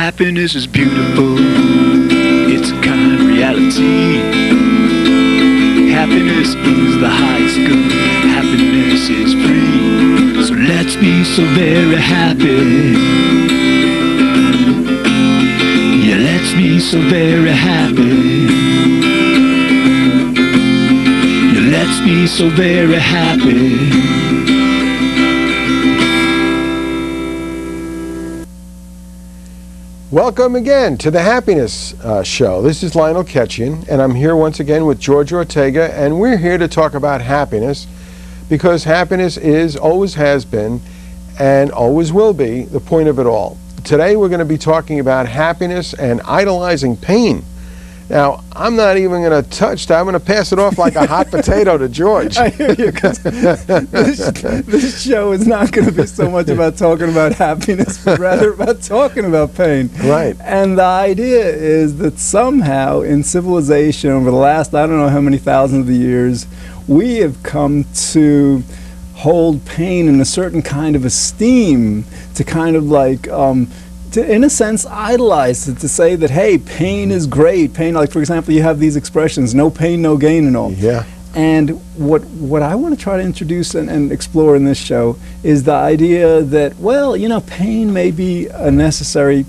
Happiness is beautiful, it's a kind reality. Happiness is the highest good, happiness is free. So let's be so very happy. Yeah, let's be so very happy. Yeah, let's be so very happy. Welcome again to the Happiness Show. This is Lionel Ketchian, and I'm here once again with George Ortega, and we're here to talk about happiness because happiness is, always has been, and always will be the point of it all. Today we're going to be talking about happiness and idolizing pain. Now, I'm not even going to touch that. I'm going to pass it off like a hot potato to George. I hear you, 'cause this show is not going to be so much about talking about happiness, but rather about talking about pain. Right. And the idea is that somehow in civilization over the last, I don't know how many thousands of years, we have come to hold pain in a certain kind of esteem, to kind of like to, in a sense, idolize it, to say that, hey, pain is great. Pain, like, for example, you have these expressions, no pain, no gain and all. Yeah. And what I want to try to introduce and explore in this show is the idea that, well, you know, pain may be a necessary,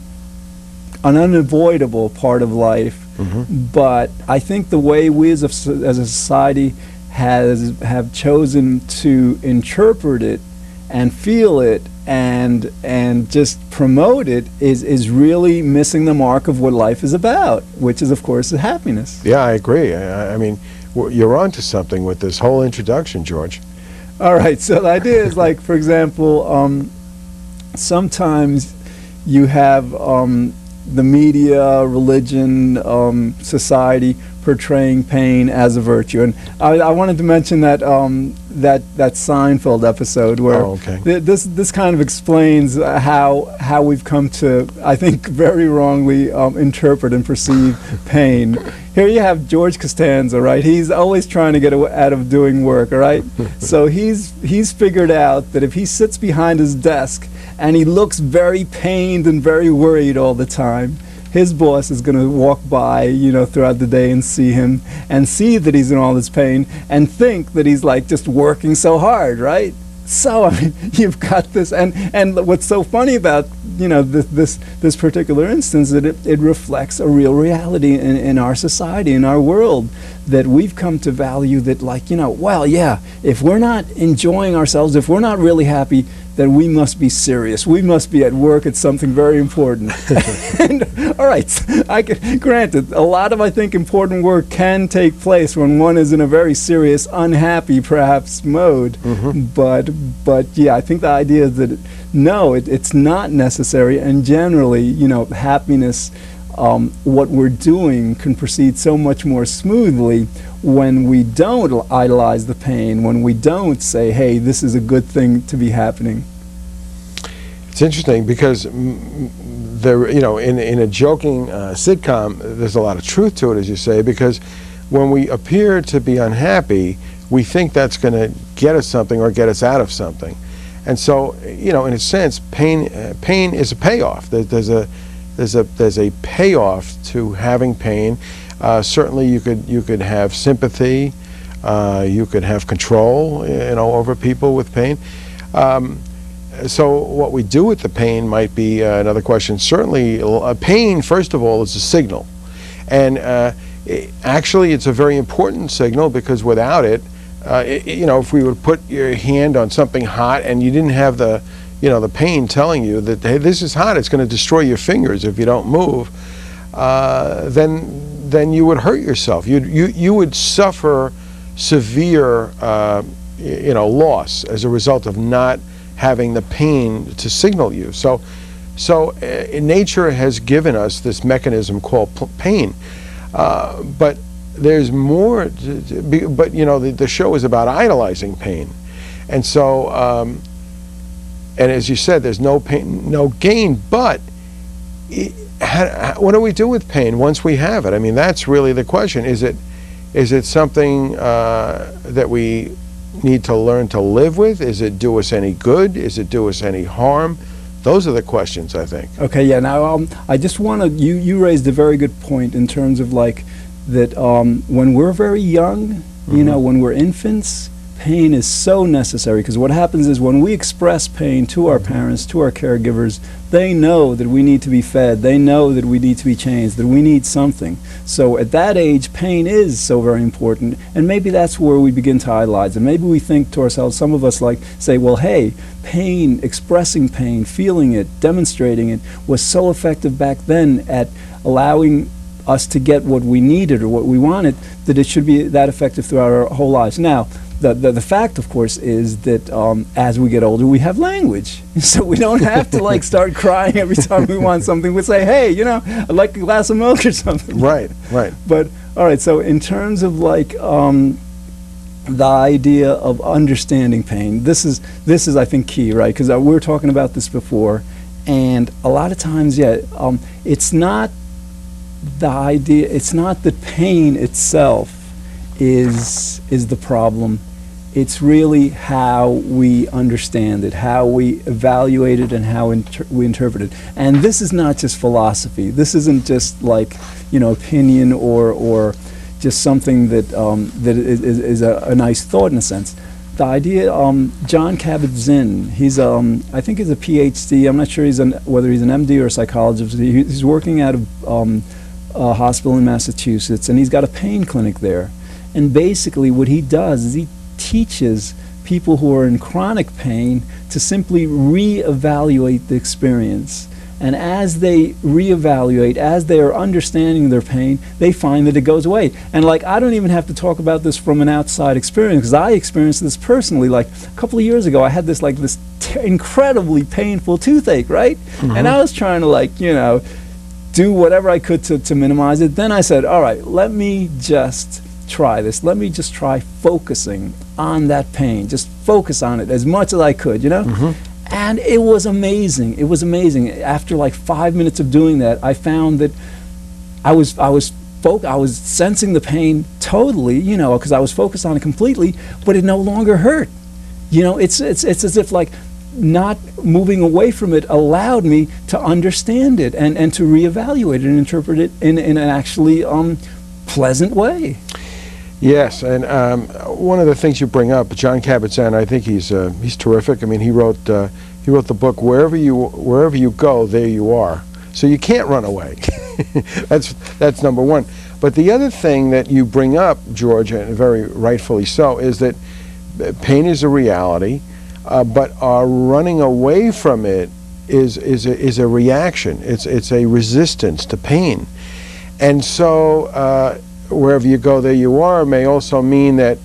an unavoidable part of life, but I think the way we as a society have chosen to interpret it and feel it and just promote it is really missing the mark of what life is about, which is, of course, happiness. Yeah, I agree. I mean, you're on to something with this whole introduction, George. All right, so the idea is, like, for example, sometimes you have the media, religion, society portraying pain as a virtue, and I wanted to mention that that Seinfeld episode where this kind of explains how we've come to, I think, very wrongly interpret and perceive pain. Here you have George Costanza, right? He's always trying to get out of doing work, all right? So he's figured out that if he sits behind his desk and he looks very pained and very worried all the time, his boss is going to walk by, you know, throughout the day and see him and see that he's in all this pain and think that he's like just working so hard, right? So, I mean, you've got this, and what's so funny about, you know, this particular instance, that it reflects a real reality in our society, in our world, that we've come to value that, like, you know, well, yeah, if we're not enjoying ourselves, if we're not really happy, then we must be serious. We must be at work at something very important. And, all right, granted, a lot of, I think, important work can take place when one is in a very serious, unhappy, perhaps, mode. But yeah, I think the idea is that, no, it's not necessary, and generally, you know, happiness, what we're doing can proceed so much more smoothly when we don't idolize the pain, when we don't say, hey, this is a good thing to be happening. It's interesting because there, you know, in a joking sitcom, there's a lot of truth to it, as you say, because when we appear to be unhappy, we think that's going to get us something or get us out of something. And so, you know, in a sense, pain is a payoff. There's a payoff to having pain. Certainly, you could have sympathy. You could have control, you know, over people with pain. So what we do with the pain might be another question. Certainly, pain, first of all, is a signal, and actually, it's a very important signal, because without it, you know, if we would put your hand on something hot and you didn't have the, you know, the pain telling you that, hey, this is hot, it's going to destroy your fingers if you don't move, then you would hurt yourself. You would suffer severe, you know, loss as a result of not having the pain to signal you. So nature has given us this mechanism called pain, but there's more. But you know, the show is about idolizing pain, and so. And as you said, there's no pain, no gain, but what do we do with pain once we have it? I mean, that's really the question. Is it something that we need to learn to live with? Is it do us any good? Is it do us any harm? Those are the questions, I think. Okay, yeah. Now, I just want to. You raised a very good point in terms of like that. When we're very young, you know, when we're infants, pain is so necessary, because what happens is when we express pain to our parents, to our caregivers, they know that we need to be fed. They know that we need to be changed, that we need something. So at that age, pain is so very important, and maybe that's where we begin to idolize. And maybe we think to ourselves, some of us like say, well, hey, pain, expressing pain, feeling it, demonstrating it, was so effective back then at allowing us to get what we needed or what we wanted, that it should be that effective throughout our whole lives. Now, the fact, of course, is that as we get older, we have language. So we don't have to like start crying every time we want something. We say, hey, you know, I'd like a glass of milk or something. Right, right. But, all right, so in terms of like the idea of understanding pain, this is I think, key, right? Because we were talking about this before, and a lot of times, yeah, it's not the idea, it's not that pain itself is the problem. It's really how we understand it, how we evaluate it, and how we interpret it. And this is not just philosophy. This isn't just like, you know, opinion or just something that that is a nice thought in a sense. The idea, Jon Kabat-Zinn, he's I think he's a PhD. I'm not sure whether he's an MD or a psychologist. He's working out of a hospital in Massachusetts, and he's got a pain clinic there. And basically what he does is he teaches people who are in chronic pain to simply reevaluate the experience. And as they reevaluate, as they are understanding their pain, they find that it goes away. And like, I don't even have to talk about this from an outside experience, because I experienced this personally. Like a couple of years ago, I had this incredibly painful toothache, right? And I was trying to like, you know, do whatever I could to minimize it. Then I said, all right, let me just try this. Let me just try focusing on that pain. Just focus on it as much as I could, you know? And it was amazing. It was amazing. After like 5 minutes of doing that, I found that I was sensing the pain totally, you know, because I was focused on it completely, but it no longer hurt. You know, it's as if like not moving away from it allowed me to understand it and to reevaluate it and interpret it in an actually pleasant way. Yes, and one of the things you bring up, Jon Kabat-Zinn, I think he's terrific. I mean, he wrote the book Wherever You Go, There You Are. So you can't run away. That's number one. But the other thing that you bring up, George, and very rightfully so, is that pain is a reality, but our running away from it is a reaction. It's a resistance to pain, and so. Wherever you go, there you are may also mean that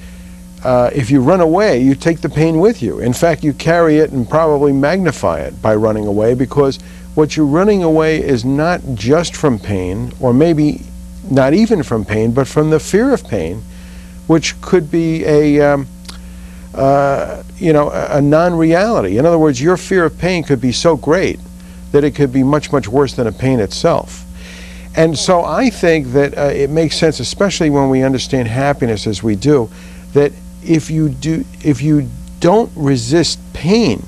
if you run away, you take the pain with you. In fact, you carry it and probably magnify it by running away, because what you're running away is not just from pain, or maybe not even from pain, but from the fear of pain, which could be a non-reality. In other words, your fear of pain could be so great that it could be much, much worse than a pain itself. And so I think that it makes sense, especially when we understand happiness as we do, that if you don't resist pain,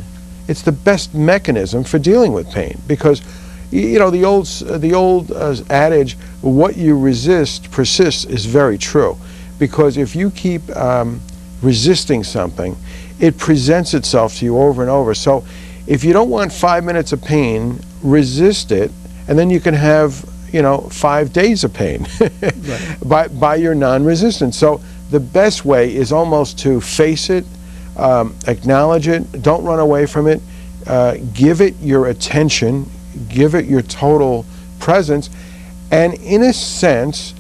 it's the best mechanism for dealing with pain. Because, you know, the old adage, "What you resist persists," is very true. Because if you keep resisting something, it presents itself to you over and over. So if you don't want 5 minutes of pain, resist it, and then you can have 5 days of pain right. by your non-resistance. So the best way is almost to face it, acknowledge it, don't run away from it, give it your attention, give it your total presence, and in a sense,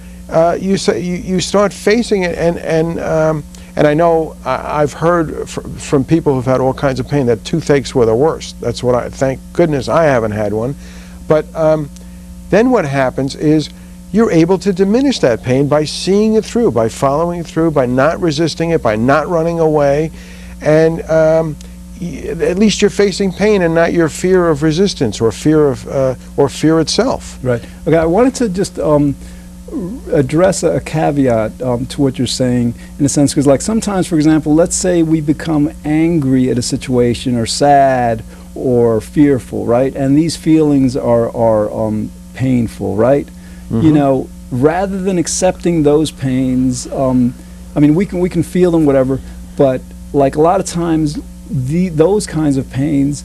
you start facing it. And I know I've heard from people who've had all kinds of pain that toothaches were the worst. That's what thank goodness I haven't had one. But then what happens is you're able to diminish that pain by seeing it through, by following it through, by not resisting it, by not running away, and at least you're facing pain and not your fear of resistance or fear itself. Right. Okay. I wanted to just address a caveat to what you're saying, in a sense, because like sometimes, for example, let's say we become angry at a situation or sad or fearful, right? And these feelings are painful, right? Mm-hmm. You know, rather than accepting those pains, I mean, we can feel them, whatever, but like a lot of times, those kinds of pains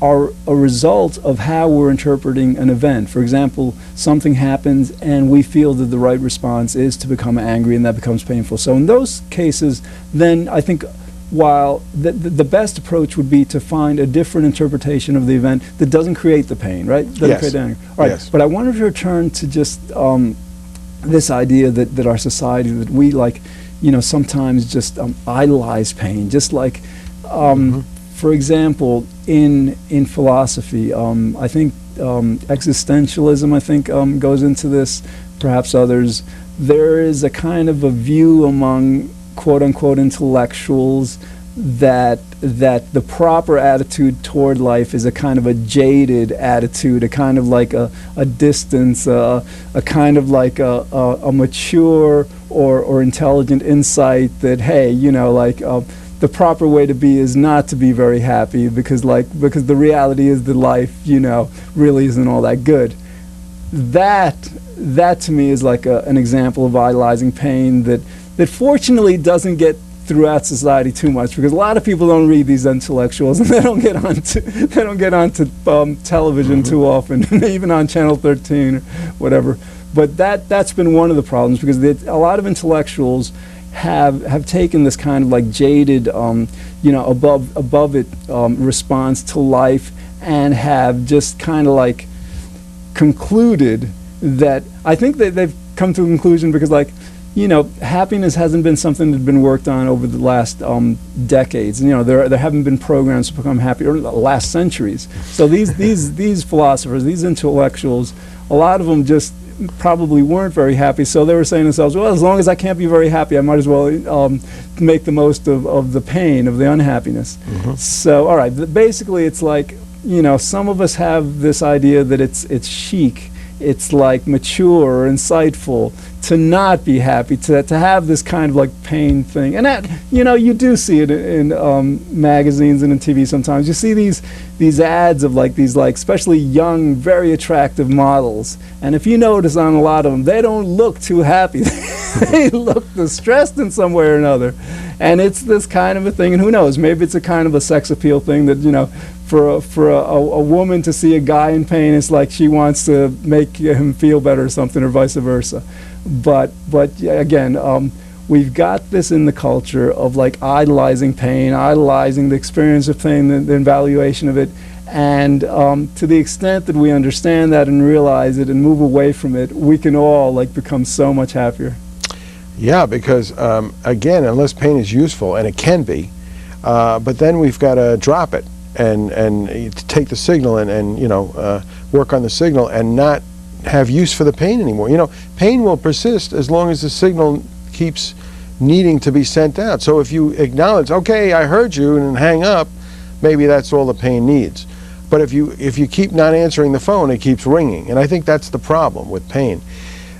are a result of how we're interpreting an event. For example, something happens and we feel that the right response is to become angry, and that becomes painful. So in those cases, then I think while the best approach would be to find a different interpretation of the event that doesn't create the pain, right? Doesn't Yes. create anger. All right. Yes. But I wanted to return to just this idea that our society, that we like, you know, sometimes just idolize pain, just like for example, in philosophy, I think existentialism, I think, goes into this, perhaps others. There is a kind of a view among quote-unquote intellectuals that the proper attitude toward life is a kind of a jaded attitude, a kind of like a distance, a kind of like a mature or intelligent insight that, hey, you know, like the proper way to be is not to be very happy, because the reality is that life, you know, really isn't all that good. That to me is like an example of idolizing pain that fortunately doesn't get throughout society too much, because a lot of people don't read these intellectuals, and they don't get onto television too often, even on Channel 13 or whatever. But that's been one of the problems, because a lot of intellectuals have taken this kind of like jaded, you know, above it response to life, and have just kind of like concluded that, I think that they've come to a conclusion because, like, you know, happiness hasn't been something that's been worked on over the last decades. You know, there haven't been programs to become happy, or the last centuries. So these philosophers, these intellectuals, a lot of them just probably weren't very happy. So they were saying to themselves, well, as long as I can't be very happy, I might as well make the most of the pain, of the unhappiness. So, all right, basically it's like, you know, some of us have this idea that it's chic, it's like mature or insightful to not be happy, to have this kind of like pain thing. And that, you know, you do see it in magazines and in TV sometimes. You see these ads of like these, like, especially young, very attractive models. And if you notice on a lot of them, they don't look too happy. They look distressed in some way or another. And it's this kind of a thing, and who knows, maybe it's a kind of a sex appeal thing that, you know, for a woman to see a guy in pain, it's like she wants to make him feel better or something, or vice versa. But yeah, again, we've got this in the culture of like idolizing pain, idolizing the experience of pain, the evaluation of it, and to the extent that we understand that and realize it and move away from it, we can all like become so much happier. Yeah, because again, unless pain is useful, and it can be, but then we've got to drop it and take the signal and you know, work on the signal and not have use for the pain anymore. You know, pain will persist as long as the signal keeps needing to be sent out. So if you acknowledge, okay, I heard you, and hang up, maybe that's all the pain needs. But if you keep not answering the phone, it keeps ringing, and I think that's the problem with pain.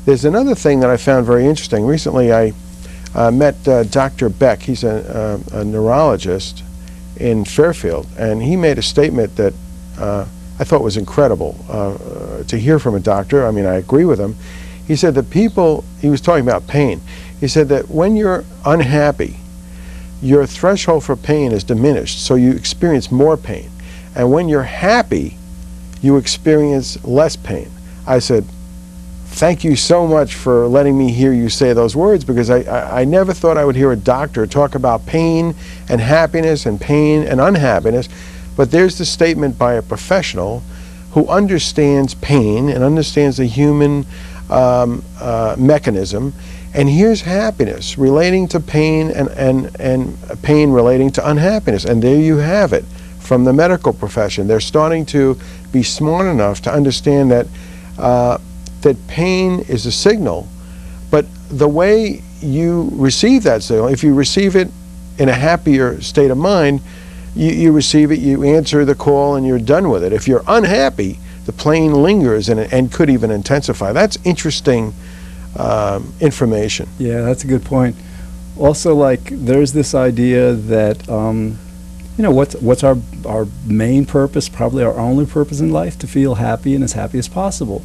There's another thing that I found very interesting. Recently I met Dr. Beck. He's a neurologist in Fairfield, and he made a statement that I thought was incredible to hear from a doctor. I mean, I agree with him. He said that people, he was talking about pain, he said that when you're unhappy, your threshold for pain is diminished, so you experience more pain. And when you're happy, you experience less pain. I said, thank you so much for letting me hear you say those words, because I never thought I would hear a doctor talk about pain and happiness and pain and unhappiness. But there's the statement by a professional who understands pain and understands the human mechanism, and here's happiness relating to pain and pain relating to unhappiness. And there you have it from the medical profession. They're starting to be smart enough to understand that that pain is a signal, but the way you receive that signal, if you receive it in a happier state of mind, you receive it, you answer the call, and you're done with it. If you're unhappy, the pain lingers and could even intensify. That's interesting information. Yeah, that's a good point. Also, like, there's this idea that you know, what's our main purpose, probably our only purpose in life, to feel happy and as happy as possible.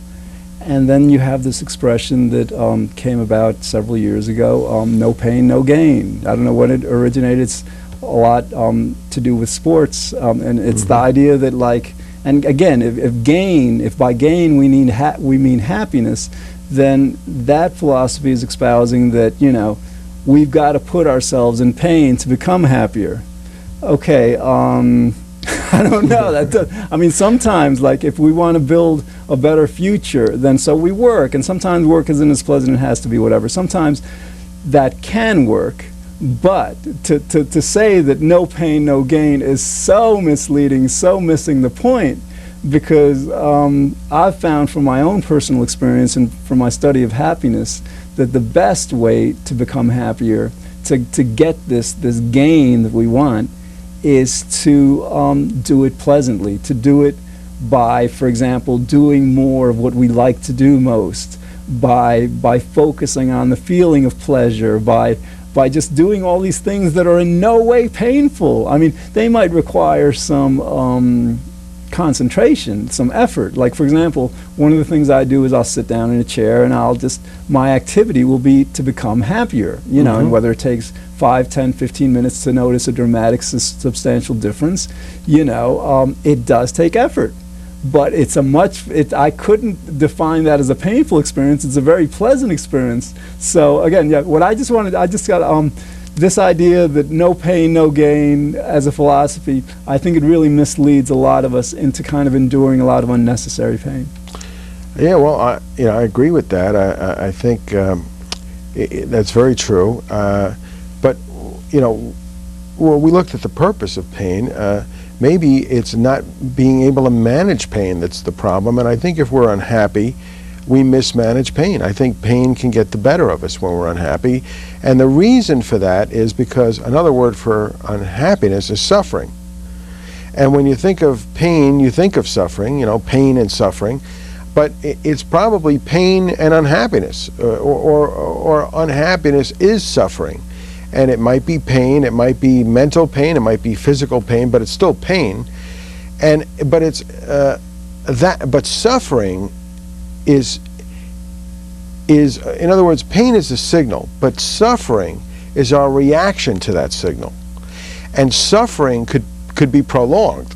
And then you have this expression that came about several years ago, no pain, no gain. I don't know when it originated. It's a lot to do with sports, and it's the idea that, like, and again, if by gain we mean happiness, then that philosophy is espousing that, you know, we've got to put ourselves in pain to become happier. Okay, I don't know. I mean, sometimes, like, if we want to build a better future, then so we work, and sometimes work isn't as pleasant, it has to be whatever. Sometimes that can work, but to say that no pain, no gain is so misleading, so missing the point, because I've found from my own personal experience and from my study of happiness that the best way to become happier, to get this gain that we want, is to do it pleasantly, to do it by, for example, doing more of what we like to do most, by focusing on the feeling of pleasure, by just doing all these things that are in no way painful. I mean, they might require some concentration, some effort. Like, for example, one of the things I do is I'll sit down in a chair and my activity will be to become happier, you know, and whether it takes 5, 10, 15 minutes to notice a dramatic, substantial difference, you know, it does take effort. But I couldn't define that as a painful experience. It's a very pleasant experience. So again, yeah, I just got this idea that no pain, no gain as a philosophy, I think it really misleads a lot of us into kind of enduring a lot of unnecessary pain. Yeah, well, I agree with that. I think that's very true. But, you know, well, we looked at the purpose of pain. Maybe it's not being able to manage pain that's the problem. And I think if we're unhappy, we mismanage pain. I think pain can get the better of us when we're unhappy. And the reason for that is because another word for unhappiness is suffering. And when you think of pain, you think of suffering, you know, pain and suffering. But it's probably pain and unhappiness, or unhappiness is suffering. And it might be pain, it might be mental pain, it might be physical pain, but it's still pain. But it's but suffering is in other words, pain is a signal, but suffering is our reaction to that signal. And suffering could be prolonged.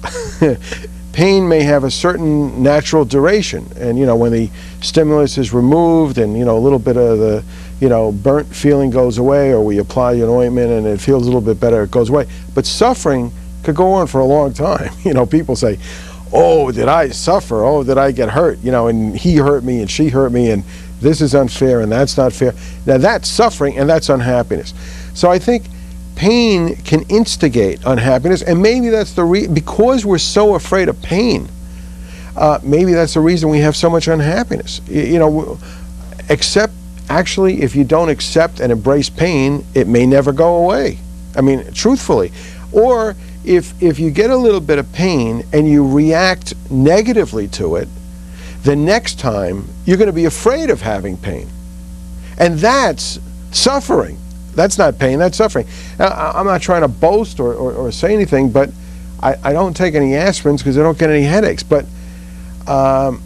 Pain may have a certain natural duration, and you know, when the stimulus is removed and you know, a little bit of the, you know, burnt feeling goes away, or we apply an ointment and it feels a little bit better, it goes away. But suffering could go on for a long time. You know, people say, oh, did I suffer? Oh, did I get hurt? You know, and he hurt me and she hurt me and this is unfair and that's not fair. Now that's suffering and that's unhappiness. So I think pain can instigate unhappiness, and maybe that's the because we're so afraid of pain, maybe that's the reason we have so much unhappiness. You know, actually, if you don't accept and embrace pain, it may never go away. I mean, truthfully. Or if you get a little bit of pain and you react negatively to it, the next time you're going to be afraid of having pain. And that's suffering. That's not pain, that's suffering. Now, I'm not trying to boast or say anything, but I don't take any aspirins because I don't get any headaches. But I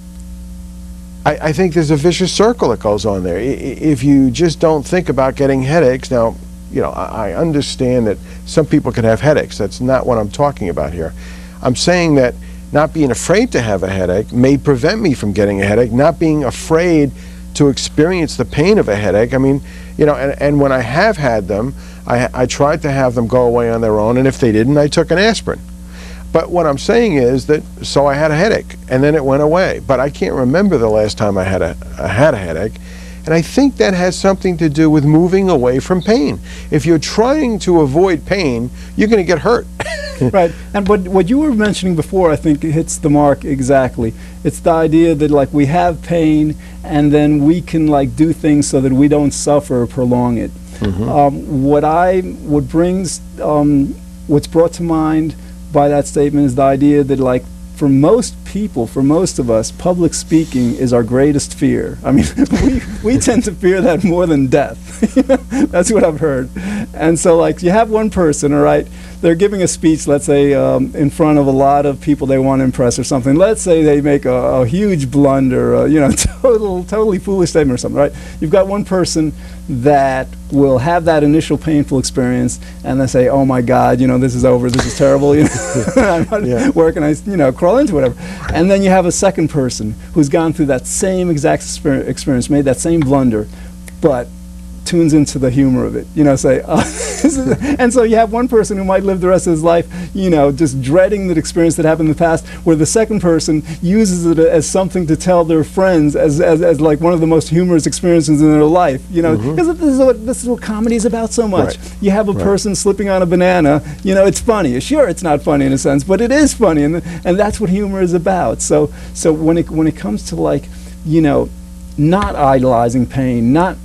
think there's a vicious circle that goes on there. If you just don't think about getting headaches, now, you know, I understand that some people can have headaches. That's not what I'm talking about here. I'm saying that not being afraid to have a headache may prevent me from getting a headache. Not being afraid to experience the pain of a headache. I mean, you know, and when I have had them, I tried to have them go away on their own, and if they didn't, I took an aspirin. But what I'm saying is that, so I had a headache, and then it went away. But I can't remember the last time I had a headache. And I think that has something to do with moving away from pain. If you're trying to avoid pain, you're going to get hurt. Right. And what you were mentioning before, I think, hits the mark exactly. It's the idea that, like, we have pain, and then we can, like, do things so that we don't suffer or prolong it. What's brought to mind by that statement is the idea that, like, for most people, for most of us, public speaking is our greatest fear. I mean, we tend to fear that more than death. That's what I've heard. And so, like, you have one person, all right, they're giving a speech, let's say, in front of a lot of people they want to impress or something. Let's say they make a huge blunder, totally foolish statement or something, right? You've got one person that will have that initial painful experience, and they say, "Oh my God, this is over. This is terrible. I'm not, where can I, crawl into whatever?" And then you have a second person who's gone through that same exact experience, made that same blunder, but tunes into the humor of it, say, and so you have one person who might live the rest of his life, just dreading that experience that happened in the past, where the second person uses it as something to tell their friends as like one of the most humorous experiences in their life, because this is what comedy is about so much. Right. You have a person slipping on a banana, it's funny. Sure, it's not funny in a sense, but it is funny, and that's what humor is about. So when it comes to, like, not idolizing pain, not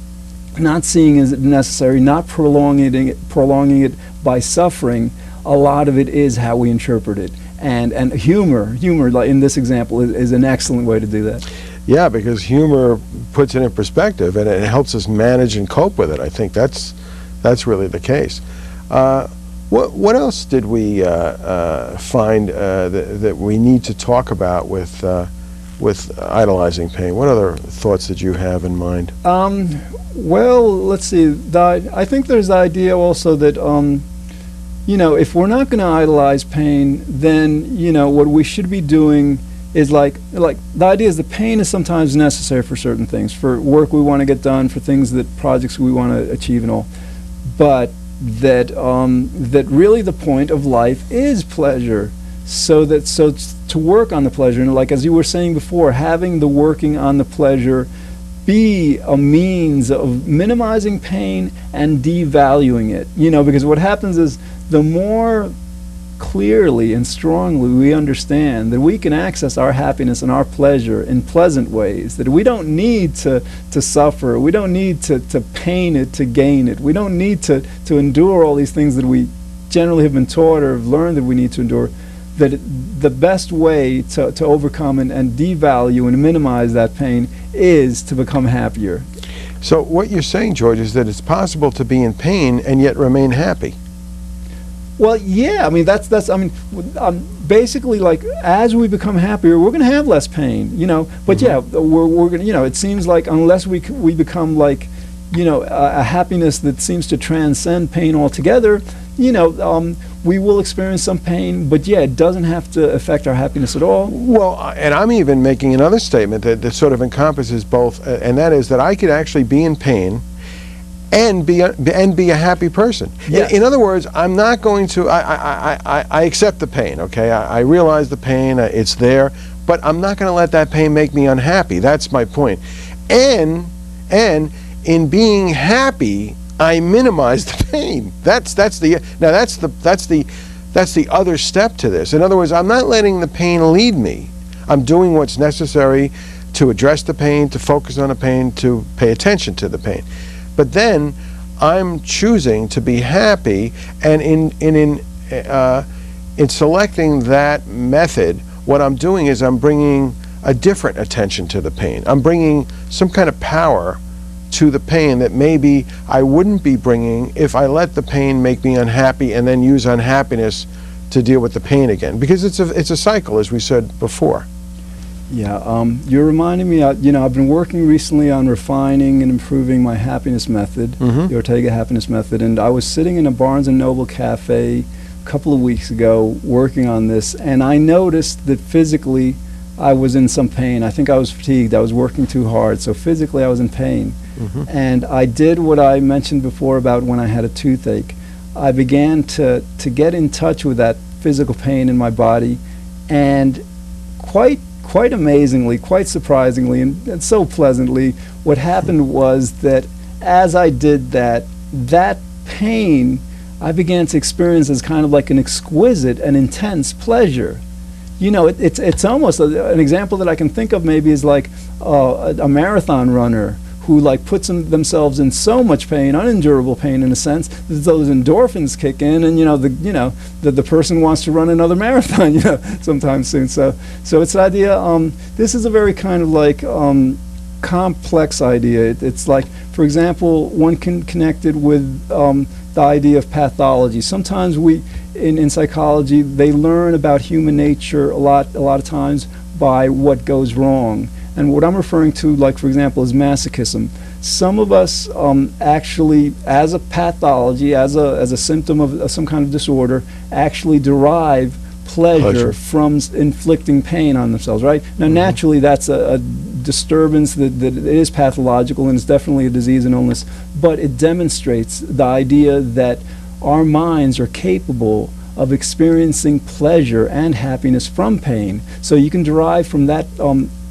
seeing it as necessary, not prolonging it by suffering, a lot of it is how we interpret it. And humor, like in this example, is an excellent way to do that. Yeah, because humor puts it in perspective, and it helps us manage and cope with it. I think that's really the case. What else did we find that we need to talk about with idolizing pain? What other thoughts did you have in mind? Well, let's see. I think there's the idea also that, if we're not going to idolize pain, then, what we should be doing is like the idea is that pain is sometimes necessary for certain things, for work we want to get done, for projects we want to achieve and all. But that really the point of life is pleasure. So to work on the pleasure, and like as you were saying before, having the working on the pleasure be a means of minimizing pain and devaluing it. Because what happens is the more clearly and strongly we understand that we can access our happiness and our pleasure in pleasant ways, that we don't need to suffer, we don't need to pain it to gain it, we don't need to endure all these things that we generally have been taught or have learned that we need to endure, that the best way to overcome and devalue and minimize that pain is to become happier. So what you're saying, George, is that it's possible to be in pain and yet remain happy. Well, yeah, basically, like, as we become happier, we're going to have less pain, but yeah, we're going to, it seems like unless we become like, a happiness that seems to transcend pain altogether, we will experience some pain, but yeah, it doesn't have to affect our happiness at all. Well, and I'm even making another statement that sort of encompasses both, and that is that I could actually be in pain and be a happy person. Yes. In other words, I'm not going to. I accept the pain. Okay, I realize the pain. It's there, but I'm not going to let that pain make me unhappy. That's my point. And in being happy, I minimize the pain. That's the other step to this. In other words, I'm not letting the pain lead me. I'm doing what's necessary to address the pain, to focus on the pain, to pay attention to the pain. But then I'm choosing to be happy, and in selecting that method, what I'm doing is I'm bringing a different attention to the pain. I'm bringing some kind of power to the pain that maybe I wouldn't be bringing if I let the pain make me unhappy and then use unhappiness to deal with the pain again. Because it's a cycle, as we said before. Yeah, you're reminding me, I've been working recently on refining and improving my happiness method, the Ortega happiness method, and I was sitting in a Barnes & Noble cafe a couple of weeks ago working on this, and I noticed that physically I was in some pain. I think I was fatigued. I was working too hard, so physically I was in pain. And I did what I mentioned before about when I had a toothache. I began to get in touch with that physical pain in my body, and quite amazingly, quite surprisingly, and so pleasantly, what happened was that as I did that pain I began to experience as kind of like an exquisite and intense pleasure. It's almost an example that I can think of maybe is like a marathon runner who like puts themselves in so much pain, unendurable pain in a sense, that those endorphins kick in, and the person wants to run another marathon, sometime soon. So it's the idea. This is a very kind of like complex idea. It's like, for example, one can connect it with the idea of pathology. Sometimes in psychology, they learn about human nature a lot of times by what goes wrong. And what I'm referring to, like for example, is masochism. Some of us actually, as a pathology, as a symptom of some kind of disorder, actually derive pleasure from inflicting pain on themselves, right? Now, naturally, that's a disturbance that it is pathological, and it's definitely a disease and illness, but it demonstrates the idea that our minds are capable of experiencing pleasure and happiness from pain. So you can derive from that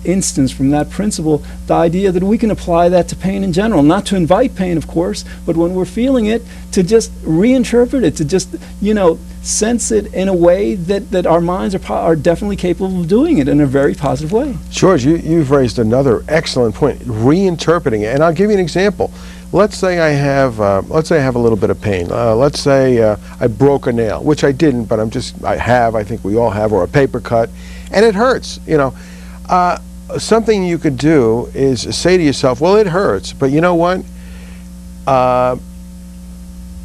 instance, from that principle, the idea that we can apply that to pain in general, not to invite pain, of course, but when we're feeling it, to just reinterpret it, to just, sense it in a way that our minds are definitely capable of doing it in a very positive way. George, you've raised another excellent point, reinterpreting it. And I'll give you an example. Let's say I have a little bit of pain. Let's say I broke a nail, which I didn't, but I think we all have, or a paper cut, and it hurts, Something you could do is say to yourself, well, it hurts, but you know what?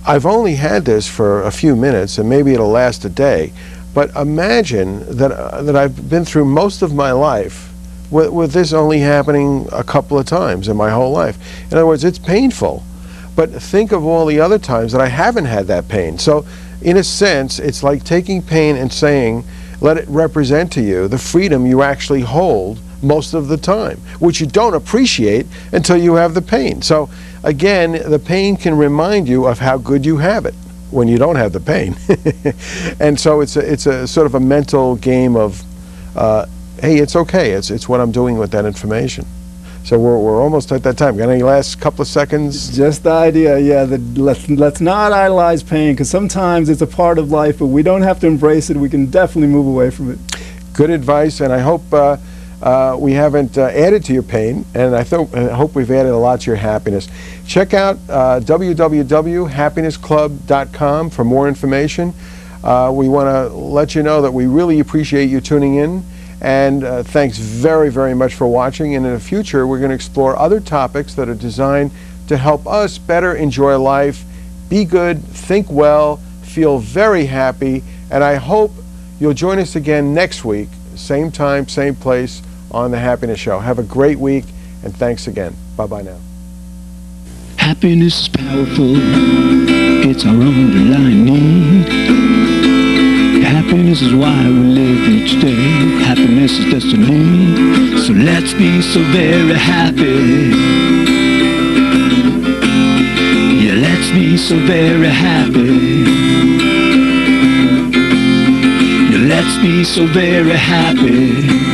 I've only had this for a few minutes, and maybe it'll last a day. But imagine that I've been through most of my life with this only happening a couple of times in my whole life. In other words, it's painful. But think of all the other times that I haven't had that pain. So in a sense, it's like taking pain and saying, let it represent to you the freedom you actually hold most of the time, which you don't appreciate until you have the pain. So again, the pain can remind you of how good you have it when you don't have the pain. And so it's a sort of a mental game of, hey, it's okay. It's what I'm doing with that information. So we're almost at that time. Got any last couple of seconds? Just the idea, yeah, that let's not idolize pain, because sometimes it's a part of life, but we don't have to embrace it. We can definitely move away from it. Good advice, and I hope we haven't added to your pain, and I hope we've added a lot to your happiness. Check out www.happinessclub.com for more information. We want to let you know that we really appreciate you tuning in, and thanks very, very much for watching. And in the future, we're going to explore other topics that are designed to help us better enjoy life, be good, think well, feel very happy, and I hope you'll join us again next week, same time, same place, on The Happiness Show. Have a great week, and thanks again. Bye-bye now. Happiness is powerful. It's our underlying need. Happiness is why we live each day. Happiness is destiny. So let's be so very happy. Yeah, let's be so very happy. Yeah, let's be so very happy.